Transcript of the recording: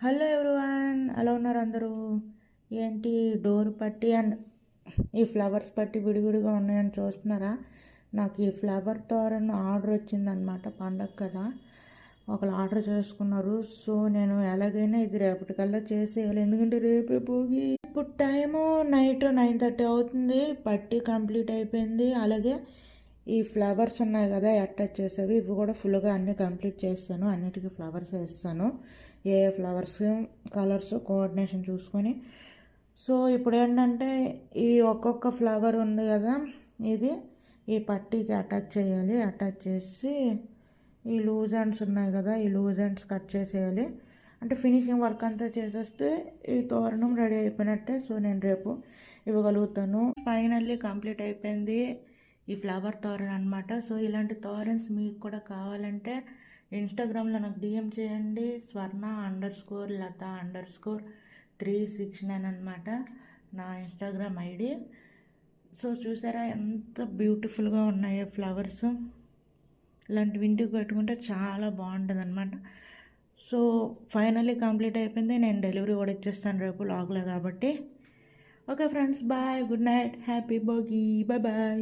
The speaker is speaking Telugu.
హలో ఎవ్రీవన్, ఎలా ఉన్నారు అందరూ? ఏంటి డోర్ పట్టి అండ్ ఈ ఫ్లవర్స్ పట్టి విడివిడిగా ఉన్నాయని చూస్తున్నారా? నాకు ఈ ఫ్లవర్ తోరన్ ఆర్డర్ వచ్చిందనమాట. పండగ కదా, ఒకరు ఆర్డర్ చేసుకున్నారు. సో నేను ఎలాగైనా ఇది రేపటికల్లా చేసేయాలి, ఎందుకంటే రేపే పోగి. ఇప్పుడు టైము నైట్ 9:30 అవుతుంది. పట్టి కంప్లీట్ అయిపోయింది. అలాగే ఈ ఫ్లవర్స్ ఉన్నాయి కదా అటాచ్ చేసేవి, ఇవి కూడా ఫుల్గా అన్నీ కంప్లీట్ చేస్తాను. అన్నిటికీ ఫ్లవర్స్ వేస్తాను. ఏ ఫ్లవర్స్ కలర్స్ కోఆర్డినేషన్ చూసుకొని. సో ఇప్పుడు ఏంటంటే ఈ ఒక్కొక్క ఫ్లవర్ ఉంది కదా, ఇది ఈ పట్టీకి అటాచ్ చేయాలి. అటాచ్ చేసి ఈ లూజ్ హ్యాండ్స్ ఉన్నాయి కదా, ఈ లూజ్ హ్యాండ్స్ కట్ చేసేయాలి. అంటే ఫినిషింగ్ వర్క్ అంతా చేసేస్తే ఈ తోరణం రెడీ అయిపోయినట్టే. సో నేను రేపు ఇవ్వగలుగుతాను. ఫైనల్లీ కంప్లీట్ అయిపోయింది ఈ ఫ్లవర్ తోరన్ అనమాట. సో ఇలాంటి తోరన్స్ మీకు కూడా కావాలంటే ఇన్స్టాగ్రామ్లో నాకు డిఎం చేయండి. swarna_lata_369 అనమాట నా ఇన్స్టాగ్రామ్ ఐడి. సో చూసారా ఎంత బ్యూటిఫుల్గా ఉన్నాయో ఫ్లవర్స్. ఇలాంటివి ఇంటికి పెట్టుకుంటే చాలా బాగుంటుంది అనమాట. సో ఫైనల్లీ కంప్లీట్ అయిపోయింది. నేను డెలివరీ కూడా ఇచ్చేస్తాను రేపు లాగ్లో కాబట్టి. Okay friends, bye, good night, happy Bhogi, bye bye.